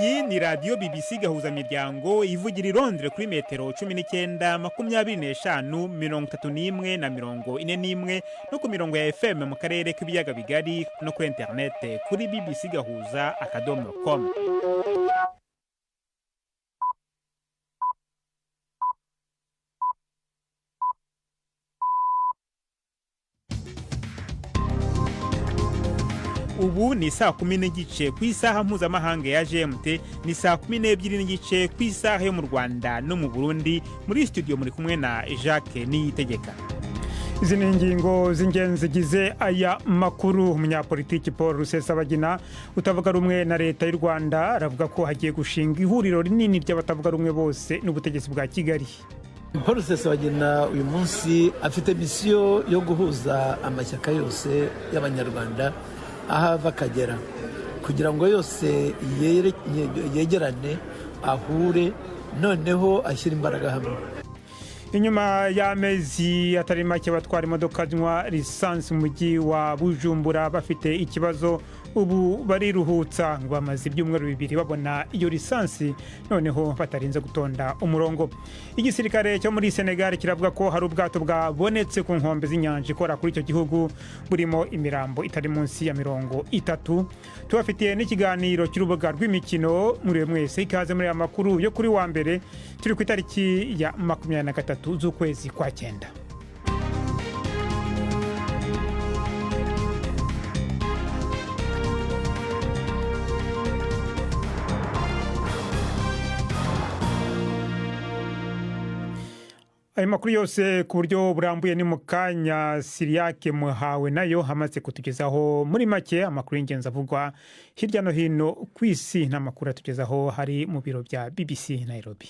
iyi ni radiyo BBC gahuza miryango ivugira i Londres kuri metero 19 25 31 na 41 no ku mirongo ya FM mu karere k'ibiyaga bigari no kuri internet kuri bbcgahuza.com. Ubu ni saa 10 n'igice ku isaha mpuzamahanga ya GMT, ni saa 12 n'igice ku isaha yo mu Rwanda no mu Burundi. Muri studio muri kumwe na Jacques Niyitegeka. Izi ni ingingo z'ingenzi zigize aya makuru. Umunyapolitiki Paul Rusesabagina utavuga rumwe na leta y'u Rwanda aravuga ko hagiye gushinga ihuriro rinini ry'abatavuga rumwe bose n'ubutegetsi bwa Kigali. Paul Rusesabagina uyu munsi afite misiyo yo guhuza amashyaka yose y'abanyarwanda aha bakagera kugira ngo yose yegerane ahure noneho ashyira imbaraga hamwe. Inyuma y'amezi atari make batwara imodoka zinywa lisansi mu mujyi wa Bujumbura bafite ikibazo, ubu bariruhutsa ngo bamaze ibyumweru 2 babona iyo lisansi noneho batarinze gutonda umurongo. Igisirikare cyo muri Senegal kiravuga ko hari ubwato bwabonetse ku nkombe z'inyanja ikora kuri icyo gihugu burimo imirambo itari munsi ya 30. Tubafitiye n'ikiganiro cy'urubuga rw'imikino. Muri mwese ikaze muri amakuru yo kuri wa mbere, turi ku itariki ya 23 z'ukwezi kwa 9. Ayo makuru yose ku buryo burambuye ni mu kanya. Siriake Muhawe nayo hamaze kutugezaho muri make amakuru y'ingenzi avugwa hirya no hino ku isi, n'amakuru atugezaho hari mu biro bya BBC Nairobi.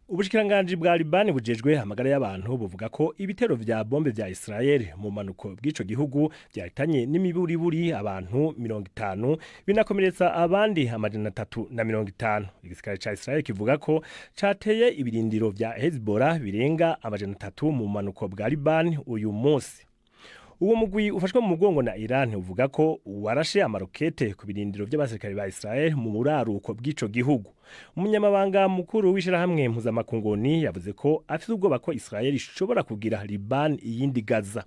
Ubushikiranganje bwa Liban bujejwe amagara y'abantu buvuga ko ibitero vya bombe vya Israel mu manuko bw'ico gihugu byahitanye n'imiburiburi abantu 50 binakomeretsa abandi 350. Igisirikare ca Israel kivuga ko cateye ibirindiro vya Hezbollah birenga 300 mu manuko bwa Liban uyu munsi. Uwo mugwi ufashwe mu mugongo na Iran uvuga ko warashe amarokete ku birindiro by'abasirikare ba Israel mu muraruko bw'ico gihugu. Umunyamabanga mukuru w'ishirahamwe mpuzamakungoni yavuze ko afite ubwoba ko Israel ishobora kugira Liban iyindi Gaza.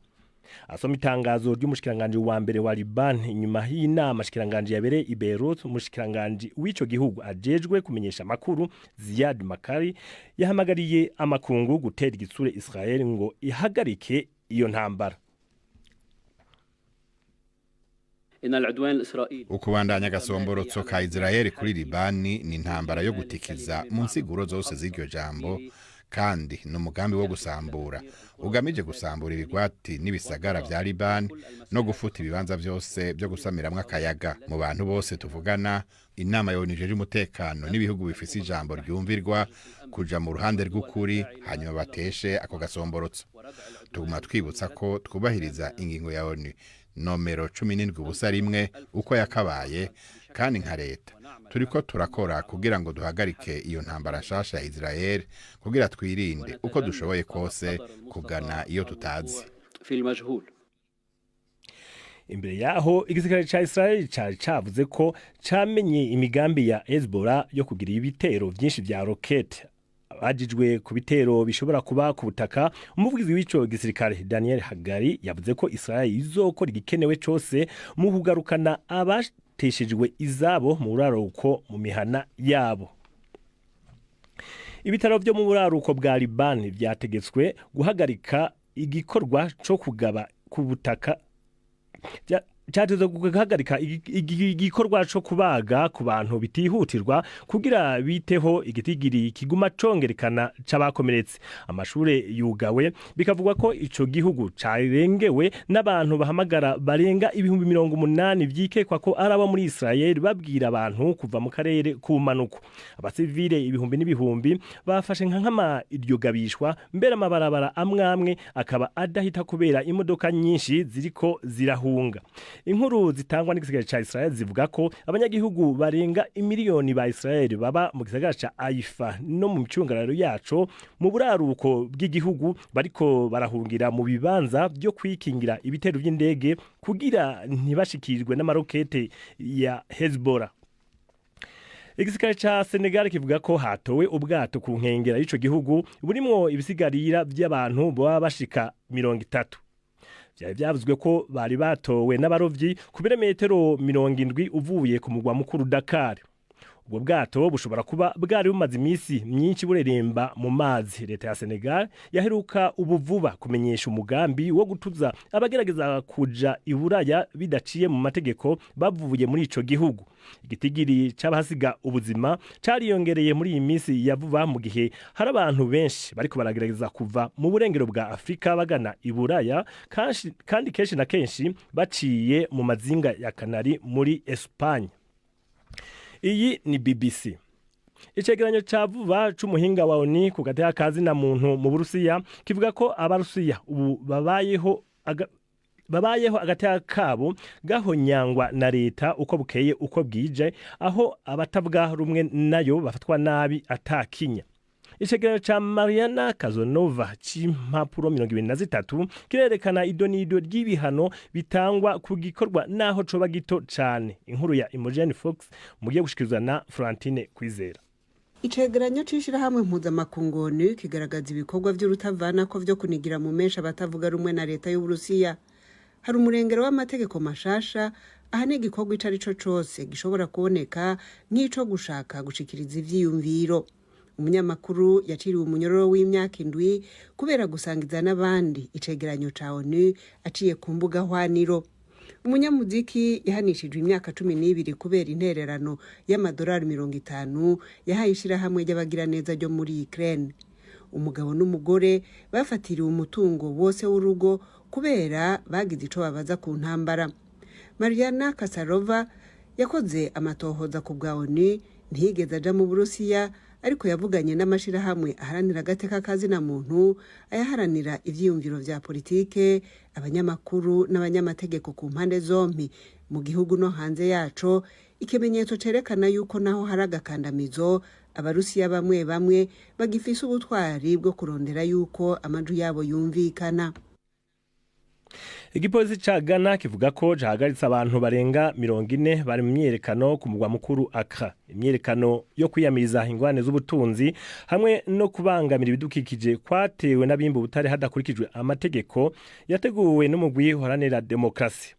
Asoma itangazo ry'umushikiranganje wa mbere wa Liban inyuma y'inama shikiranganje yabereye i Beirut, umushikiranganje w'ico gihugu ajejwe kumenyesha makuru Ziad Makari yahamagariye amakungu gutera igitsure Israel ngo ihagarike iyo ntambara. Ukubandanya gasomborotso ka Israel kuri Libani ni intambara yo gutikiza mu nsiguro zose z'iryo jambo, kandi n'umugambi wo gusambura ugamije gusambura ibigwati n'ibisagara vya Liban no gufuta ibibanza byose byo gusamiramwe akayaga. Mu bantu bose tuvugana, inama yonijeje umutekano n'ibihugu bifise ijambo ryumvirwa kuja mu ruhande rw'ukuri hanyuma bateshe ako gasomborotso. Tuguma twibutsa ko twubahiriza ingingo ya ONU nomero 17 uko yakabaye, kandi nka leta turiko turakora kugira ngo duhagarike iyo ntambara nshasha ya Israel kugira twirinde uko dushoboye kose kugana iyo tutazi. Imbere yaho igisirikare ca Israel cavuze ko camenye imigambi ya Hezbollah yo kugira ibitero vyinshi vya rokete abajijwe ku bitero bishobora kuba ku butaka. Umuvugizi w'ico gisirikare Daniel Hagari yavuze ko Israel izokora igikenewe cose mu kugarukana abateshejwe izabo mu buraruko mu mihana yabo. Ibitaro byo mu buraruko bwa Liban vyategetswe guhagarika igikorwa co kugaba ku butaka cyateze guhagarika igikorwa cyo kubaga ku bantu bitihutirwa kugira biteho igitigiri kiguma congerekana c'abakomeretse. Amashure yugawe bikavugwa ko ico gihugu carengewe n'abantu bahamagara barenga 80,000 vyikekwa ko arabo muri Israel babwira abantu kuva mu karere kumanuko. Abasivile 1000 bafashe nkama iryo gabishwa, mbere amabarabara amwamwe akaba adahita kubera imodoka nyinshi ziriko zirahunga. Inkuru zitangwa n'igisagara ca Israel zivuga ko abanyagihugu barenga imiliyoni ba Israel baba mu gisagara ca Haifa no mu micungararo yaco mu buraruko bw'igihugu bariko barahungira mu bibanza byo kwikingira ibitero by'indege kugira ntibashikirwe n'amarokete ya Hezbollah. igisirikare ca Senegal kivuga ko hatowe ubwato ku nkengera y'ico gihugu burimwo ibisigarira by'abantu baba bashika 30. Vyari vyavuzwe ko bari batowe n'abarovyi ku birometero 70 uvuye ku mugwa mukuru Dakar. Ubwo bwato bushobora kuba bwari bumaze imisi myinshi bureremba mu mazi. Leta ya Senegal yaheruka ubuvuba kumenyesha umugambi wo gutuza abagerageza kuja iburaya bidaciye mu mategeko bavuye muri ico gihugu. Igitigiri c'abahasiga ubuzima cariyongereye muri iyi misi ya vuba mu gihe hari abantu benshi bariko baragerageza kuva mu burengero bwa Afrika bagana iburaya kandi kenshi na kenshi baciye mu mazinga ya Canary muri Espagne. Iyi ni BBC. Icegeranyo ca vuba c'umuhinga wa ONU ku gateka kazina muntu mu Burusiya kivuga ko abarusiya ubu babayeho agateka kabo gahonyangwa na leta uko bukeye uko bwije, aho abatavuga rumwe nayo bafatwa nabi atakinya. Icegeranyo ca Mariana Kazanova c'impapuro 23 kirerekana idonido ry'ibihano bitangwa ku gikorwa naho coba gito cane. Inkuru ya Imogen Fox mugiye gushikirizwa na Florentine Kwizera. Icegeranyo c'ishirahamwe mpuzamakungu ONU kigaragaza ibikorwa vy'urutavanako vyo kunigira mu menshi abatavuga rumwe na leta y'Uburusiya. Hari umurengero w'amategeko mashasha ahane igikorwa ico arico cose gishobora kuboneka nk'ico gushaka gushikiriza ivyiyumviro. Umunyamakuru yaciriwe umunyororo w'imyaka 7 kubera gusangiza n'abandi icegeranyo ca ONU aciye ku mbuga hwaniro. Umunyamuziki yahanishijwe imyaka 12 kubera intererano y'amadolari 50 yahaye ishirahamwe ry'abagira neza ryo muri Ukraine. Umugabo n'umugore bafatiriwe umutungo wose w'urugo kubera bagize ico babaza ku ntambara. Mariana Kasarova yakoze amatohoza ku bwa ONU, ntiyigeze aja mu Burusiya, ariko yavuganye n'amashirahamwe aharanira agateka kazina muntu, ayaharanira ivyiyumviro vya politike, abanyamakuru n'abanyamategeko ku mpande zompi mu gihugu no hanze yaco, ikimenyetso cerekana yuko naho hari agakandamizo abarusiya bamwe bamwe bagifise ubutwari bwo kurondera yuko amaju yabo yumvikana. Igipolisi ca Ghana kivuga ko cahagaritse abantu barenga 40 bari mu myerekano ku mugwa mukuru Accra. Imyerekano yo kwiyamiriza ingwane z'ubutunzi hamwe no kubangamira ibidukikije kwatewe n'abimba butare hadakurikijwe amategeko yateguwe n'umugwi uharanira demokrasi.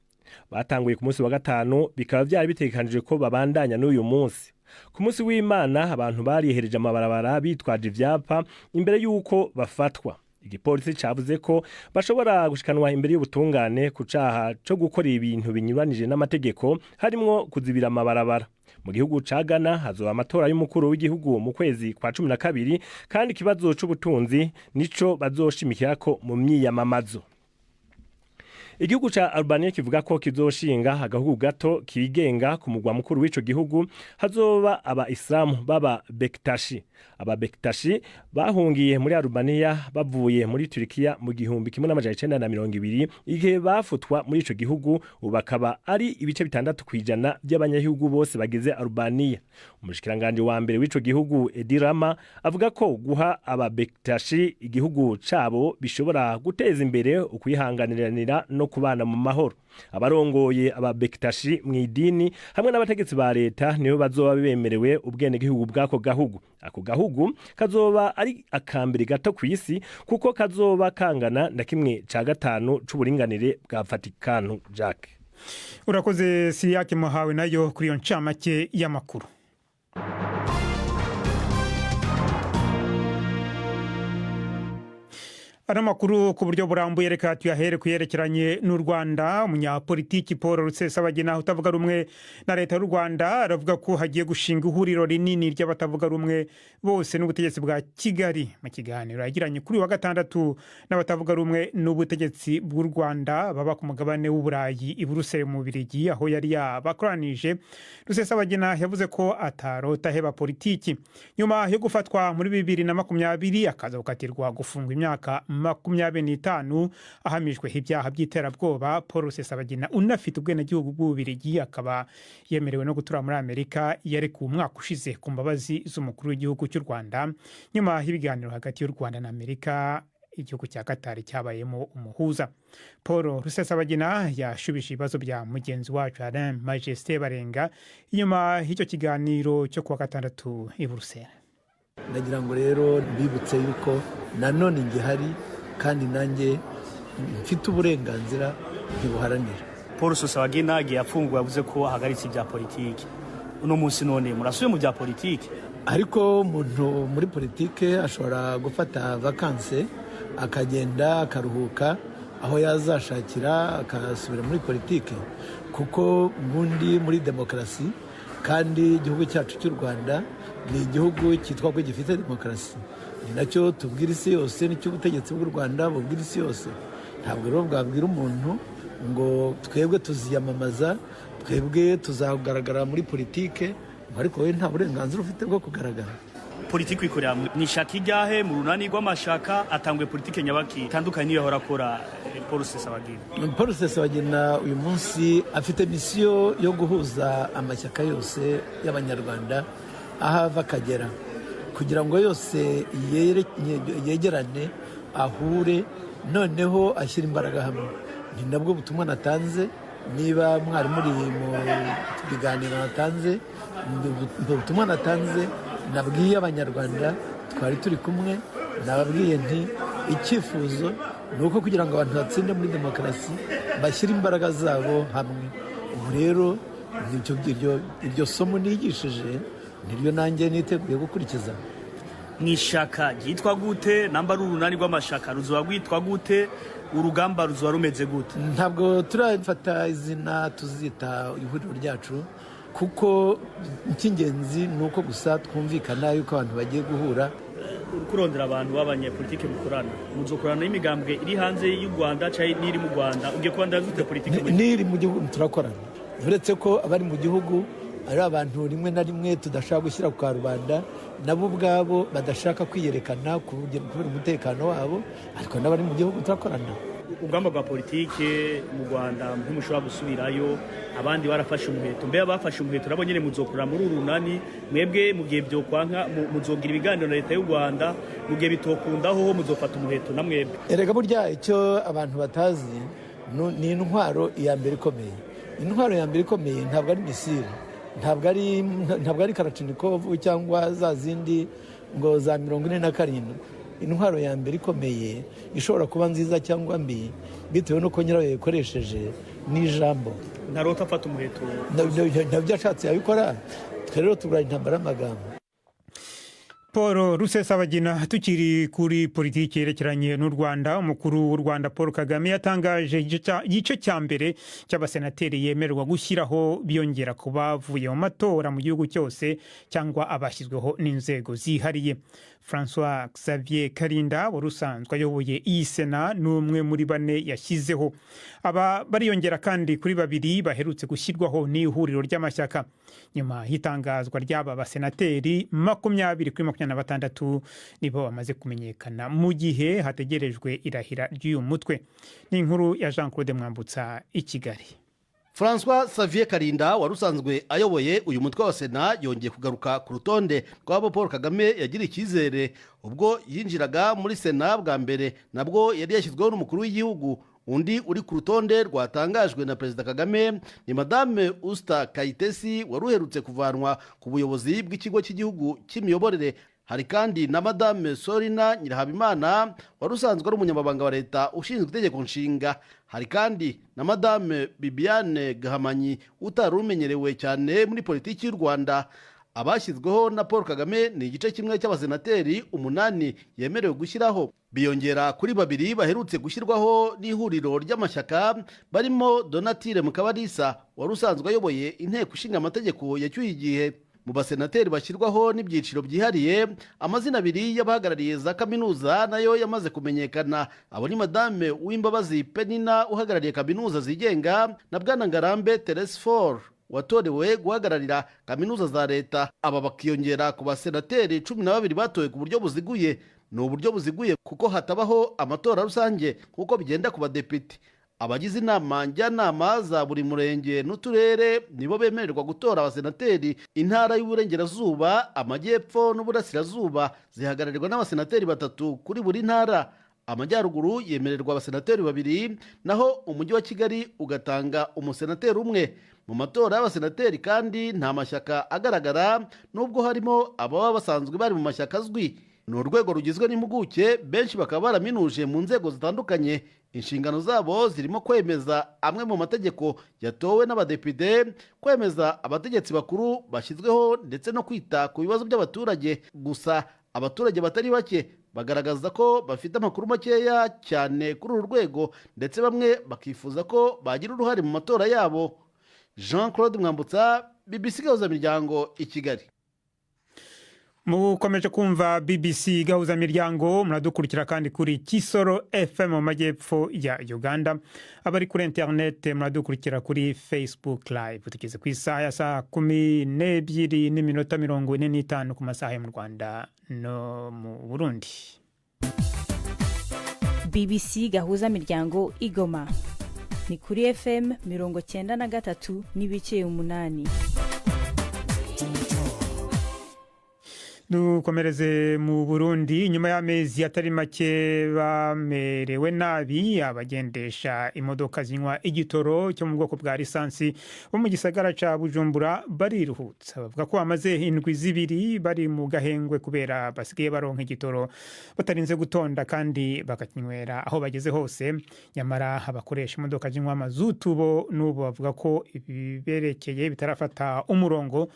Batanguye ku munsi wa gatanu, bikaba byari bitegekanijwe ko babandanya n'uyu munsi. Ku munsi w'Imana abantu barihereje amabarabara bitwaje ivyapa imbere yuko bafatwa. Igipolisi cavuze ko bashobora gushikanwa imbere y'ubutungane ku caha co gukora ibintu binyuranije n'amategeko, harimwo kuzibira amabarabara. Mu gihugu ca Ghana hazoba amatora y'umukuru w'igihugu mu kwezi kwa 12 kandi ikibazo c'ubutunzi nico bazoshimikirako mu myiyamamazo. Igihugu ca Albania kivuga ko kizoshinga agahugu gato kigenga ku mugwa mukuru w'ico gihugu, hazoba aba Islamu baba Bektashi. Aba Bektashi bahungiye muri Albania bavuye muri Turkiya mu 1920 igihe bafutwa muri ico gihugu, ubakaba ari ibice 6% by'abanyagihugu bose bagize Albania. Umushikiranganje wa mbere w'ico gihugu Edi Rama avuga ko guha aba Bektashi igihugu cabo bishobora guteza imbere ukwihanganiranira no kubana mu mahoro. Abarongoye aba Bektashi mu idini hamwe n'abategetsi ba leta nibo bazoba bemerewe ubwene gihugu bwako gahugu. Ako gahugu kazoba ari akambere gato kw'isi kuko kazoba kangana na 1/5 c'uburinganire bwa Vatikano. Jack urakoze Siyake Muhawe nayo kuri yo ncamake y'amakuru. Aramakuru ku buryo burambuye reka tuyahere kuyerekeranye n'u Rwanda. Umunyapolitiki Paul Rusesabagina utavuga rumwe na leta y'u Rwanda aravuga ko hagiye gushinga ihuriro rinini ry'abatavuga rumwe bose n'ubutegetsi bwa Kigali. Mu kiganiro yagiranye kuri wa gatandatu n'abatavuga rumwe n'ubutegetsi bw'u Rwanda baba ku mugabane w'Uburayi i Buruseli mu Bubiligi, aho yari yabakoranije, Rusesabagina yavuze ko atarota heba politiki. Nyuma yo gufatwa muri 2020 akaza gukatirwa gufungwa imyaka 25 ahamijwe ibyaha by'iterabwoba, Paul Rusesabagina unafite ubwenegihugu bw'Ububiligi akaba yemerewe no gutura muri Amerika yari ku mwaka ushize ku mbabazi z'umukuru w'igihugu cy'u Rwanda nyuma y'ibiganiro hagati y'u Rwanda na Amerika igihugu cya Qatar cyabayemo umuhuza. Paul Rusesabagina yashubije ibibazo bya mugenzi wacu Alain Majesté Barenga inyuma y'icyo kiganiro cyo kuwa gatandatu i Buruseli. Nagira ngo rero bibutse yuko nanone ngihari kandi nanjye mfite uburenganzira ntibuharanira. Paul Rusesabagina yagiye afunguye yavuze ko ahagaritse ibya politiki. Uno munsi none murasuye mu bya politiki? Ariko umuntu muri politiki ashobora gufata vakanse akagenda akaruhuka aho yazashakira akasubira muri politiki, kuko ubundi muri demokarasi kandi igihugu cyacu cy'u Rwanda ni igihugu cyitwa ko gifite demokarasi, ni nacyo tubwira isi yose, nicyo ubutegetsi bw'u Rwanda bubwira isi yose. Ntabwo rero bwabwira umuntu ngo twebwe tuziyamamaza, twebwe tuzagaragara muri politiki, ariko wowe nta burenganzira ufite bwo kugaragara. Politiki ikorera ni shaka ijyahe mu runani rw'amashaka atangwe politiki nyabaki itandukanye niyo yahora akora Paul Rusesabagina. Paul Rusesabagina uyu munsi afite misiyo yo guhuza amashyaka yose y'abanyarwanda aho ava akagera, kugira ngo yose yegerane, ahure, noneho ashyira imbaraga hamwe. Ni nabwo butumwa natanze, niba mwari muri mu biganiro natanze, ubutumwa natanze nabwiye abanyarwanda twari turi kumwe, nababwiye nti icyifuzo ni uko kugira ngo abantu batsinde muri demokarasi bashyire imbaraga zabo hamwe. Ubu rero iryo somo nigishije niryo nanjye niteguye gukurikiza. Ni ishaka ryitwa gute? Namba ari urunani rw'amashaka ruzoba rwitwa gute? Urugamba ruzoba rumeze gute? Ntabwo turafata izina tuzita ihuriro ryacu, kuko icy'ingenzi ni uko gusa twumvikana yuko abantu bagiye guhura. Kurondera abantu b'abanyepolitiki mukorana, muzokorana n'imigambwe iri hanze y'u Rwanda cyangwa n'iri mu Rwanda? Ugiye kurondera gute politiki? N'iri mu gihugu turakorana, uretse ko abari mu gihugu ari abantu rimwe na rimwe tudashaka gushyira ku karubanda, nabo ubwabo badashaka kwiyerekana kubera umutekano wabo, ariko n'abari mu gihugu turakorana. Urugamba rwa politiki mu Rwanda ntimushobora gusubirayo, abandi barafashe umuheto. Mbe abafashe umuheto nabo nyine muzokorera muri urunani, mwebwe mu gihe byo kwanka muzogira ibiganiro na leta y'u Rwanda, mu gihe bitokundaho muzofata umuheto na mwebwe. Erega burya icyo abantu batazi ni intwaro ya mbere ikomeye. Intwaro ya mbere ikomeye ntabwo ari misile, ntabwo ari Kalashnikov cyangwa za zindi ngo za 47. Intwaro ya mbere ikomeye ishobora kuba nziza cyangwa mbi bitewe n'uko nyirayo yayikoresheje n'ijambo. Ntarota afata umuheto, ntabyo ashatse yabikora. Twe rero turwanya intambara y'amagambo. Paul Rusesabagina. Tukiri kuri politiki yerekeranye n'u Rwanda, umukuru w'u Rwanda Paul Kagame yatangaje igice cya mbere cy'abasenateri yemererwa gushyiraho biyongera ku bavuye mu matora mu gihugu cyose cyangwa abashyizweho n'inzego zihariye. François Xavier Karinda wari usanzwe ayoboye iyi sena n'umwe muri bane yashyizeho. Aba bariyongera kandi kuri babiri baherutse gushyirwaho n'ihuriro ry'amashyaka. Nyuma y'itangazwa ry'aba basenateri 20-26 nibo bamaze kumenyekana mu gihe hategerejwe irahira ry'uyu mutwe. Ni inkuru ya Jean Claude Mwambutsa i Kigali. François Xavier Karinda wari usanzwe ayoboye uyu mutwe wa Sena yongeye kugaruka ku rutonde rw'abo Paul Kagame yagira icyizere ubwo yinjiraga muri Sena bwa mbere, nabwo yari yashyizweho n'umukuru w'igihugu. Undi uri ku rutonde rwatangajwe na Perezida Kagame ni Madame Usta Kayitesi wari uherutse kuvanwa ku buyobozi bw'ikigo cy'igihugu cy'imiyoborere. Hari kandi na Madame Sorina Nyirahabimana wari usanzwe ari umunyamabanga wa leta ushinzwe itegeko nshinga. Hari kandi na Madame Bibiane Gahamanyi utari umenyerewe cyane muri politiki y'u Rwanda. Abashyizweho na Paul Kagame ni igice kimwe cy'abasenateri 8 yemerewe gushyiraho, biyongera kuri babiri baherutse gushyirwaho n'ihuriro ry'amashyaka barimo Donatille Mukabalisa wari usanzwe ayoboye inteko ishinga amategeko yacyuye igihe. Mu basenateri bashyirwaho n'ibyiciro byihariye, amazina abiri y'abahagarariye za kaminuza nayo yamaze kumenyekana. Abo ni Madame Uwimbabazi Penina uhagarariye kaminuza zigenga na Bwana Ngarambe Teresfor watorewe guhagararira kaminuza za leta. Aba bakiyongera ku basenateri 12 batowe ku buryo buziguye. Ni uburyo buziguye kuko hatabaho amatora rusange kuko bigenda ku badepite. Abagize inama njyanama za buri murenge n'uturere nibo bemererwa gutora abasenateri. Intara y'Uburengerazuba, Amajyepfo n'Uburasirazuba zihagararirwa n'abasenateri 3 kuri buri ntara. amajyaruguru yemererwa abasenateri 2 naho umujyi wa Kigali ugatanga umusenateri umwe. Mu matora y'abasenateri kandi nta mashyaka agaragara nubwo harimo ababa basanzwe bari mu mashyaka azwi. Ni urwego rugizwe n'impuguke benshi bakaba baraminuje mu nzego zitandukanye. Inshingano zabo zirimo kwemeza amwe mu mategeko yatowe n'abadepite, kwemeza abategetsi bakuru bashyizweho ndetse no kwita ku bibazo by'abaturage. Gusa abaturage batari bake bagaragaza ko bafite amakuru makeya cyane kuri uru rwego ndetse bamwe bakifuza ko bagira uruhare mu matora yabo. Jean-Claude Mwambutsa, BBC Gahuzamiryango i Kigali. Mukomeje kumva BBC Gahuzamiryango, muradukurikira kandi kuri Kisoro FM mu majyepfo ya Uganda. Abari kuri internet muradukurikira kuri Facebook Live. Tugeze ku isaha ya saa 12:45 ku masaha mu Rwanda no mu Burundi. BBC Gahuzamiryango Igoma ni kuri FM 93.8. Dukomereze mu Burundi. Nyuma y'amezi atari make bamerewe nabi abagendesha imodoka zinywa igitoro cyo mu bwoko bwa lisansi bo mu gisagara ca Bujumbura bariruhutsa. Bavuga ko bamaze indwi zibiri bari mu gahengwe kubera basigaye baronka igitoro batarinze gutonda kandi bakakinywera aho bageze hose. Nyamara abakoresha imodoka zinywa mazutu bo n'ubu bavuga ko ibiberekeye bitarafata umurongo.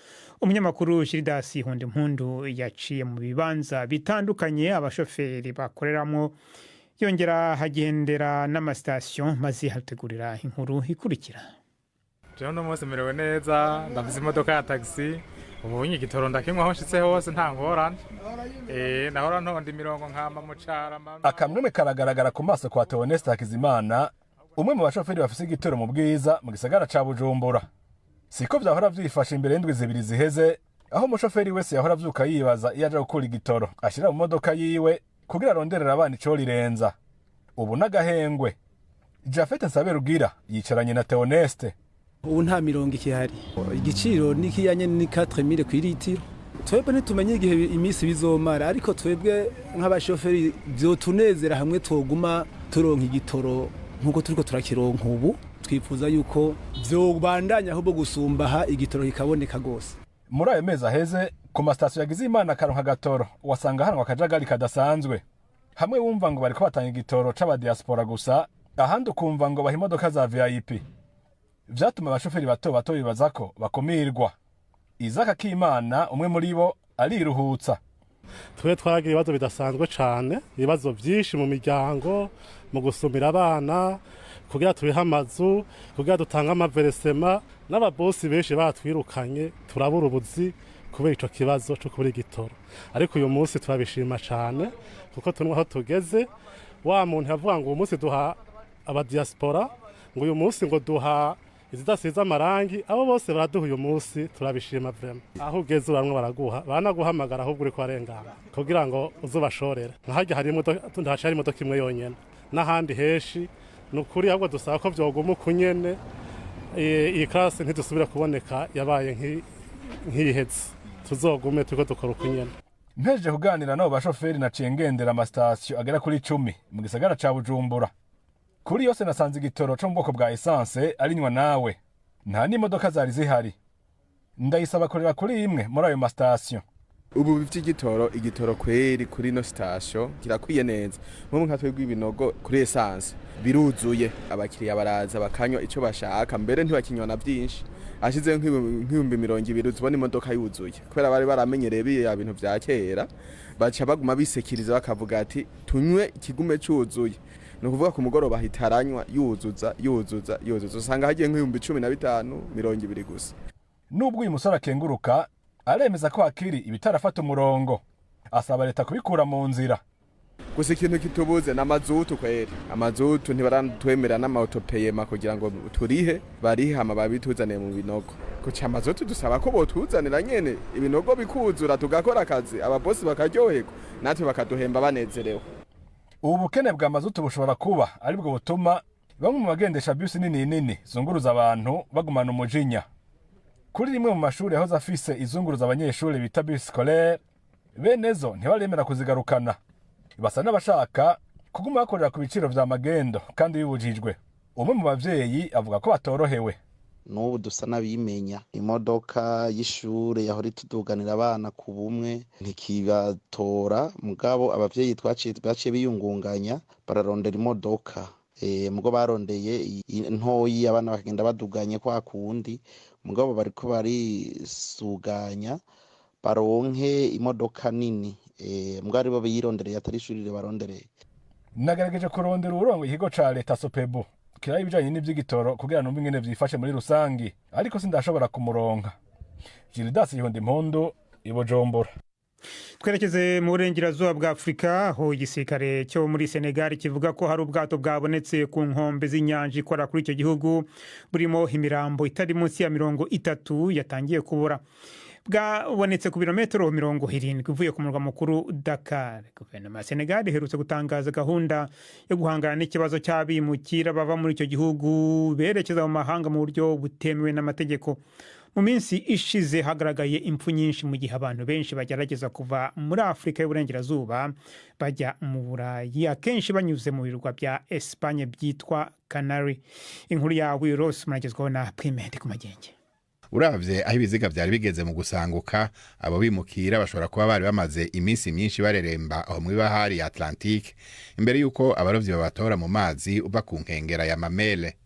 Umunyamakuru Shiridasi Hundimpundu yaciye mu bibanza bitandukanye abashoferi bakoreramo, yongera hagendera n'amasitasiyo maze hategurira inkuru ikurikira. Jewe no munsi merewe neza, ndafise imodoka ya taxi, ubu igitoro ndakinywa aho nshitse hose nta ngorane. Nahora ntonda imirongo nkama mu Carama. Akamweme karagaragara ku maso kwa Theoneste Hakizimana, umwe mu bashoferi bafise igitoro mu Bwiza mu gisagara ca Bujumbura. Siko vyahora vyifashe imbere y'indwi zibiri ziheze, aho umushoferi wese yahora avyuka yibaza iyo aje gukura igitoro ashira mu modoka yiwe kugira aronderera abana ico rirenza. Ubu n'agahengwe. Jafete Nsaberugira yicaranye na Theoneste. Ubu nta mirongo ikihari, igiciro nikiyanye ni 4000 ku litiro. Twebwe nitumenye igihe imisi bizomara, ariko twebwe nk'abashoferi vyotunezera hamwe twoguma turonka igitoro nkuko turiko turakironka ubu. Twifuza yuko vyobandanya ahubwo gusumbaha igitoro kikaboneka gose. Muri ayo mezi aheze ku masitasiyo yagize Imana karonka gatoro wasanga hanwa akajagari kadasanzwe. Hamwe wumva ngo bariko batanga igitoro c'abadiaspora gusa, ahandi ukumva ngo baha imodoka za VIP. Vyatuma abashoferi bato bato bibaza ko bakumirwa. Izaka Kimana umwe muri bo ariruhutsa. Twe twaragira ibibazo bidasanzwe cane, ibibazo vyinshi mu miryango, mu gusumira abana, kugira tubiha amazu, kugira dutanga amaveresema, n'ababosi benshi batwirukanye turabura ubuzi kubera ico kibazo cyo kubura igitoro. Ariko uyu munsi turabishima cane kuko tunwa aho tugeze. Wa muntu yavuga ngo uyu munsi duha abadiaspora, ngo uyu munsi ngo duha izidasiza amarangi, abo bose baraduha uyu munsi, turabishima vraiment. Aho ugeze uramwe baraguha, banaguhamagara ahubwo uri kwarengana kugira ngo uzubashorera. Nkahajya hari imodoka imwe yonyene n'ahandi heshi. Nukuri ahubwo dusaba ko vyoguma kunyene iyi class ntidusubira kuboneka yabaye nk'iheze. Tuzogume turiko dukora ukunyene. Mpeje kuganira nabo bashoferi naciye ngendera amasitasiyo agera kuri 10 mu gisagara ca Bujumbura. Kuri yose nasanze igitoro cyo mu bwoko bwa essence arinywa nawe. Nta n'imodoka zari zihari. Ndayisaba korera kuri imwe muri ayo masitasiyo. Ubu bifite igitoro kweri kuri no station kirakwiye neza. Mu nka twegwa ibinogo kuri essence biruzuye, abakiriya baraza bakanywa ico bashaka, mbere ntibakinywa na byinshi. Ashize nk'ibihumbi 200 uzibona imodoka yuzuye. Kubera bari baramenyereye biya bintu vya kera, baca baguma bisekiriza bakavuga ati tunywe ikigume cyuzuye. No kuvuga ku mugoroba hitaranywa yuzuza. Usanga hagiye nk'ibihumbi 15 200 gusa. Nubwo uyu musore akenguruka, aremeza ko akiri ibitarafata umurongo. Asaba leta kubikura mu nzira. Gusa ikintu kitubuze na mazutu kweri. Amazutu ntibarantwemera n'amautopayema kugira ngo turihe, barihama babituzane mu binogo. Kuca amazutu dusaba ko botuzanira nyene ibinogo bikuzura tugakora akazi, ababosi bakaryoherwa, natwe bakaduhemba banezerewe. Ubu bukene bwa mazutu bushobora kuba aribwo butuma bamwe mu bagendesha bisi nini zunguruza abantu bagumana umujinya. Kuri rimwe mu mashuri aho zafise izunguruza abanyeshuri bita bus scolaire, benezo ntibaremera kuzigarukana. Basa n'abashaka kuguma bakorera ku biciro vya magendo kandi bibujijwe. Umwe mu bavyeyi avuga ko batorohewe. N'ubu dusa n'abimenya imodoka y'ishure yahora ituduganira abana ku bumwe ntikibatora mugabo abavyeyi twaciye biyungunganya bararondera imodoka mugo barondeye ntoyi abana bakagenda baduganye kwa kundi mugabo bariko barisuganya baronke imodoka nini mugabo aribo biyirondereye atari ishurire barondereye. Nagerageje kurondera uburongo ikigo ca leta Sopebu kira ibijanye n'ivy'igitoro kugira numva ingene vyifashe muri rusangi ariko sindashobora kumuronka. Gildas Yihonda Impondo Ibujumbura. Twerekeze mu burengerazuba bwa Afrika aho igisirikare cyo muri Senegal kivuga ko hari ubwato bwabonetse ku nkombe z'inyanja ikora kuri icyo gihugu burimo imirambo itari munsi ya 30 yatangiye kubura. Bwabonetse ku birometero 70 uvuye ku murwa mukuru Dakar. Guverinoma ya Senegal iherutse gutangaza gahunda yo guhangana n'ikibazo cy'abimukira bava muri icyo gihugu berekeza mu mahanga mu buryo butemewe n'amategeko. Mu minsi ishize hagaragaye impfu nyinshi mu gihe abantu benshi bagerageza kuva muri Afrika y'uburengerazuba bajya mu Burayi akenshi banyuze mu birwa bya Espagne byitwa Canary. Inkuru ya Wiros muragezwaho na Primed ku magenge. Uravye aho ibiziga byari bigeze mu gusanguka abo bimukira bashobora kuba bari bamaze iminsi myinshi bareremba aho mu bahari ya Atlantique imbere yuko abarovyi babatora mu mazi uba ku nkengera ya Mamele.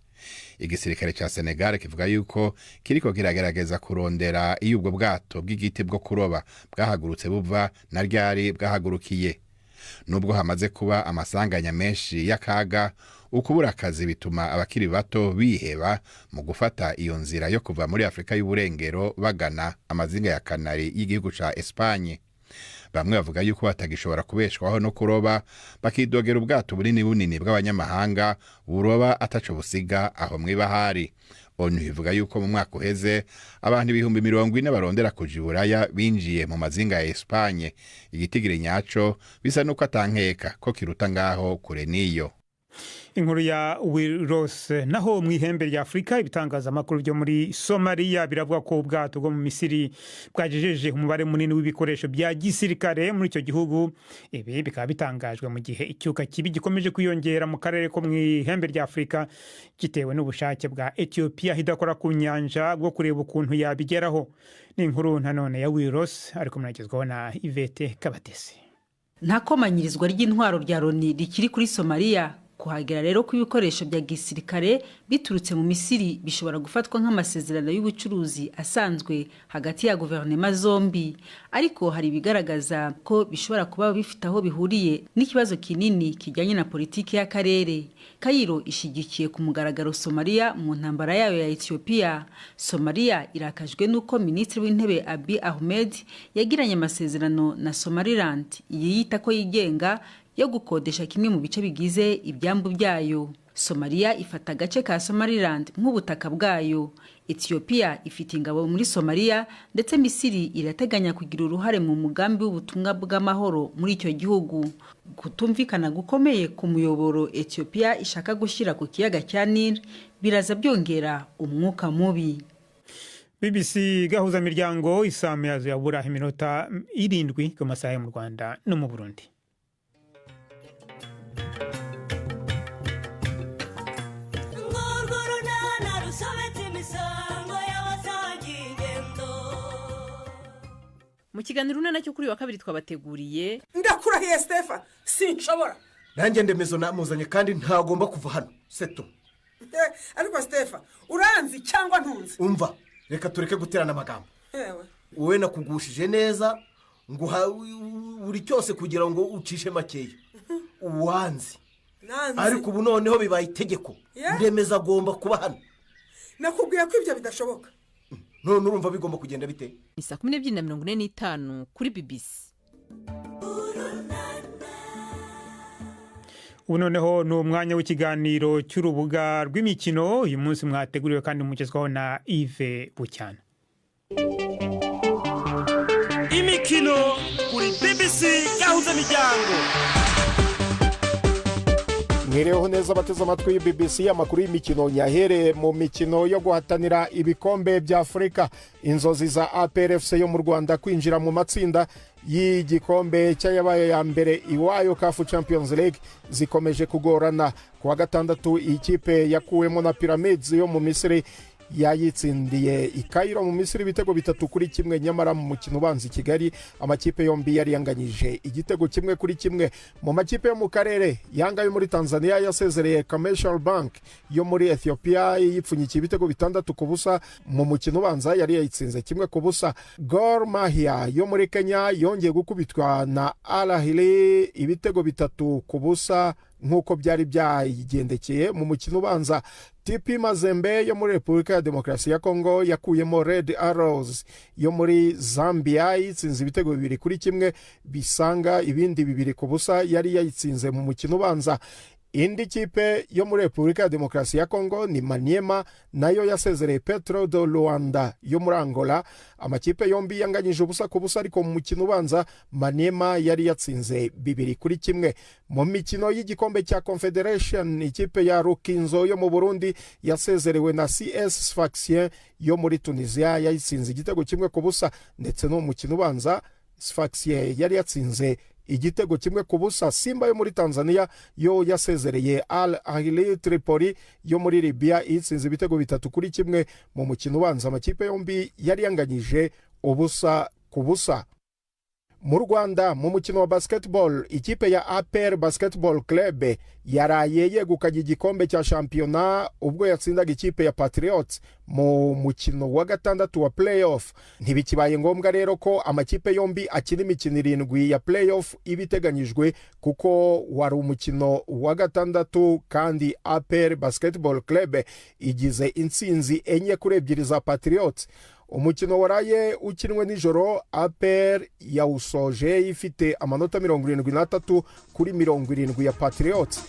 Igisirikare ca Senegal kivuga yuko kiriko kiragerageza kurondera iyo ubwo bwato bw'igiti bwo kuroba bwahagurutse buva na ryari bwahagurukiye. Nubwo hamaze kuba amasanganya menshi y'akaga ukubura akazi bituma abakiri bato biheba mu gufata iyo nzira yo kuva muri Afrika y'uburengero bagana amazinga ya Canary y'igihugu ca Espagne. Bamwe bavuga yuko batagishobora kubeshwaho no kuroba bakidogera ubwato bunini bw'abanyamahanga buroba ataco busiga aho mwibahari. ONU ivuga yuko mu mwaka uheze abantu 40,000 barondera kuja Buraya binjiye mu mazinga ya Espagne. Igitigiri nyaco bisa nuko atankeka ko kiruta ngaho kure niyo. Inkuru ya Wiros. Naho mu ihembe rya Afrika ibitangazamakuru byo muri Somalia biravuga ko ubwato bwo mu Misiri bwajejeje umubare munini w'ibikoresho bya gisirikare muri icyo gihugu. Ibi bikaba bitangajwe mu gihe icyuka kibi gikomeje kwiyongera mu karere ko mu ihembe rya Afrika gitewe n'ubushake bwa Ethiopia hidakora ku nyanja bwo kureba ukuntu yabigeraho. Ni inkuru nanone ya Wiros ariko muragezwaho na Ivete Kabatesi. Nta komanyirizwa ry'intwaro rya Loni rikiri kuri Somalia. Kuhagera rero ku ibikoresho bya gisirikare biturutse mu Misiri bishobora gufatwa nk'amasezerano y'ubucuruzi asanzwe hagati ya guverinoma zombi, ariko hari bigaragaza ko bishobora kuba bifite aho bihuriye n'ikibazo kinini kijyanye na politiki y'akarere. Cairo ishigikiye ku mugaragaro Somalia mu ntambara yayo ya Ethiopia. Somalia irakajwe nuko Minisitiri w'Intebe Abiy Ahmed yagiranye amasezerano na Somaliland yiyita ko yigenga yo gukodesha kimwe mu bice bigize ibyambu byayo. Somalia ifata agace ka Somaliland nk'ubutaka bwayo. Ethiopia ifite ingabo muri Somalia ndetse Misiri irateganya kugira uruhare mu mugambi w'ubutumwa bw'amahoro muri icyo gihugu. Kutumvikana gukomeye ku muyoboro Ethiopia ishaka gushyira ku kiyaga cya Nile biraza byongera umwuka mubi. BBC gahuza miryango isame yazo yabura iminota 7 ku masaha mu Rwanda no mu Burundi. Mu kiganiro unana cyo kuri wa kabiri twabateguriye ndakurahiye Stefa sinshobora nanjye ndemezo namuzanye kandi ntagomba kuva hano seto ariko Stefa uranzi cyangwa ntunzi umva reka tureke guterana amagambo yewe wowe nakugushije neza ngo buri cyose kugira ngo ucishe makeya uwanzi ariko ubu noneho bibaye itegeko ndemeza agomba kuba hano nakubwiye ko ibyo bidashoboka none urumva bigomba kugenda bite ni 12:45 kuri BBC. Unoneho no umwanya w'ikiganiro cy'urubuga rw'imikino uyu munsi mwateguriwe kandi mugezwaho na Yves Bucyana. Imikino kuri BBC gahuza miryango. mwireho neza bateze amatwi BBC amakuru y'imikino nyahere mu mikino yo guhatanira ibikombe bya Afurika. Inzozi za APR FC yo mu Rwanda kwinjira mu matsinda y'igikombe cyayabaye ya mbere iwayo CAF Champions League zikomeje kugorana. Kuwa gatandatu ikipe yakuwemo na Pyramids yo mu Misiri yayitsindiye i Cairo mu Misiri ibitego 3-1, nyamara mu mukino ubanza i Kigali amakipe yombi yari yanganyije igitego 1-1. Mu makipe yo mu karere, Yanga yo muri Tanzania yasezereye Commercial Bank yo muri Ethiopia yipfunyikiye ibitego 6-0. Mu mukino ubanza yari yayitsinze 1-0. Gor Mahia yo muri Kenya yongeye gukubitwa na Al Ahly ibitego 3-0 nk'uko byari byayigendekeye mu mukino ubanza. TP Mazembe yo muri Repubulika ya Demokarasi ya Kongo yakuyemo Red Arrows yo muri Zambia yitsinze ibitego 2-1, bisanga ibindi 2-0 yari yayitsinze mu mukino ubanza. Indi kipe yo muri Repubulika ya Demokarasi ya Kongo ni Maniema, nayo yasezereye Petro do Luanda yo muri Angola. Amakipe yombi yanganyije 1-0, ariko mu mukino ubanza Maniema yari yatsinze 2-1. Mu mikino y'igikombe cya Confederation, ikipe ya Rukinzo yo mu Burundi yasezerewe na CS Sfaxien yo muri Tunisia yayitsinze igitego 1-0, ndetse no mu mukino ubanza Sfaxien yari yatsinze igitego 1-0. Simba yo muri Tanzania yo yasezereye Al Ahly Tripoli yo muri Libya itsinze ibitego 3-1. Mu mukino ubanza amakipe yombi yari yanganyije 0-0. Mu Rwanda mu mukino wa basketball, ikipe ya APR Basketball Club yaraye yegukanye igikombe cya shampiyona ubwo yatsindaga ikipe ya Patriots mu mukino wa gatandatu wa playoff. Ntibikibaye ngombwa rero ko amakipe yombi akina imikino 7 ya playoff ibiteganyijwe, kuko wari umukino wa gatandatu kandi APR Basketball Club igize intsinzi 4-2 za Patriots. Umukino waraye ukinwe nijoro, APR yawusoje ifite amanota 73 kuri 70 ya Patriots.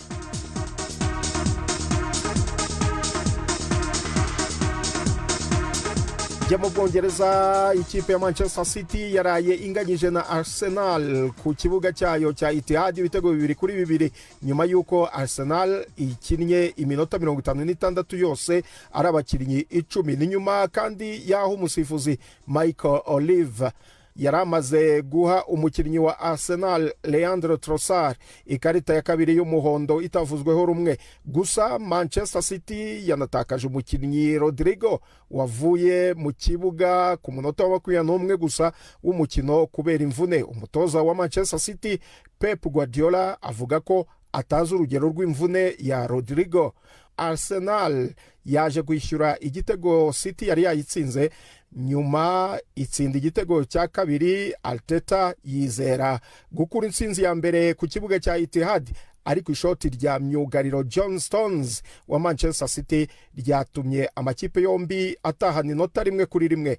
Mu Bwongereza, ikipe ya Manchester City yaraye inganyije na Arsenal ku kibuga cyayo cya Etihad ibitego 2-2, nyuma yuko Arsenal ikinnye iminota 56 yose ari abakinnyi 10. Ni nyuma kandi yaho umusifuzi Michael Olive yaramaze guha umukinnyi wa Arsenal Leandro Trossard ikarita ya kabiri y'umuhondo itavuzweho rumwe. Gusa Manchester City yanatakaje umukinnyi Rodrigo wavuye mu kibuga ku munota wa 21 gusa w'umukino kubera imvune. Umutoza wa Manchester City Pep Guardiola avuga ko atazi urugero rw'imvune ya Rodrigo. Arsenal yaje kwishyura igitego City yari yayitsinze, nyuma itsinda igitego cya kabiri. Arteta yizera gukura intsinzi ya mbere ku kibuga cya Etihad, ariko ishoti rya myugariro John Stones wa Manchester City ryatumye amakipe yombi atahana inota 1-1.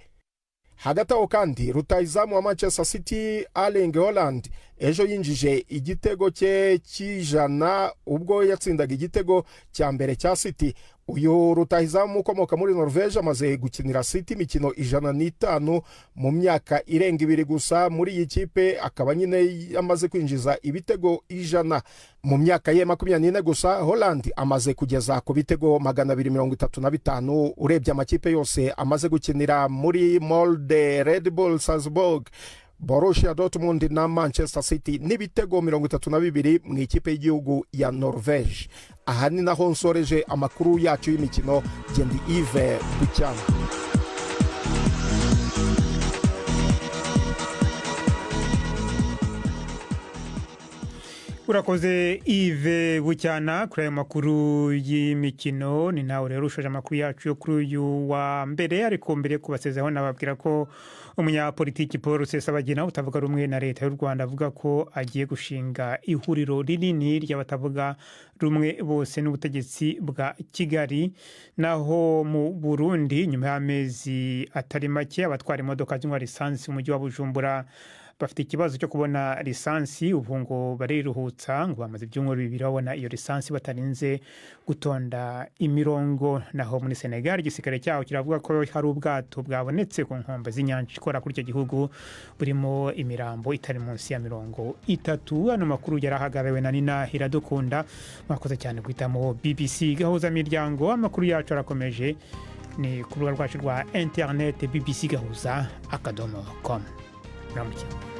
Hagati aho kandi rutahizamu wa Manchester City Erling Haaland ejo yinjije igitego cye cy'ijana ubwo yatsindaga igitego cya mbere cya City. Uyu rutahizamu ukomoka muri Norvege amaze gukinira City imikino 105 mu myaka irenga 2 gusa muri iyi kipe, akaba nyine amaze kwinjiza ibitego 100 mu myaka ye 24 gusa. Haaland amaze kugeza ku bitego 235. Urebye amakipe yose amaze gukinira muri Molde, Red Bull Salzburg, Borussia Dortmund na Manchester City n'ibitego 32 mu ikipe y'igihugu ya Norvege. Aha ni naho nsoreje amakuru yacu y'imikino. Gendi Yves Bucyana. Urakoze Yves Bucyana kuri ayo makuru y'imikino. Ni nawe rero ushoje amakuru yacu yo kuri uyu wa mbere, ariko mbere kubasezeho nababwira ko umunyapolitiki Paul Rusesabagina utavuga rumwe na leta y'u Rwanda avuga ko agiye gushinga ihuriro rinini ry'abatavuga rumwe bose n'ubutegetsi bwa Kigali. Naho mu Burundi, nyuma y'amezi atari make abatwara imodoka z'intwari lisansi mu mujyi wa Bujumbura bafite ikibazo cyo kubona lisansi ubu ngo bariruhutsa ngo bamaze ibyumweru 2 babona iyo lisansi batarinze gutonda imirongo. Naho muri Senegal igisirikare cyaho kiravuga ko hari ubwato bwabonetse ku nkombe z'inyanja ikora kuri icyo gihugu burimo imirambo itari munsi ya 30. Ano makuru yarahagarawe na Nina Hiradukunda. Mwakoze cyane guhitamo BBC Gahuza Miryango. Amakuru yacu arakomeje ni ku rubuga rwacu rwa internet bbcgahuza.com. Muramuke.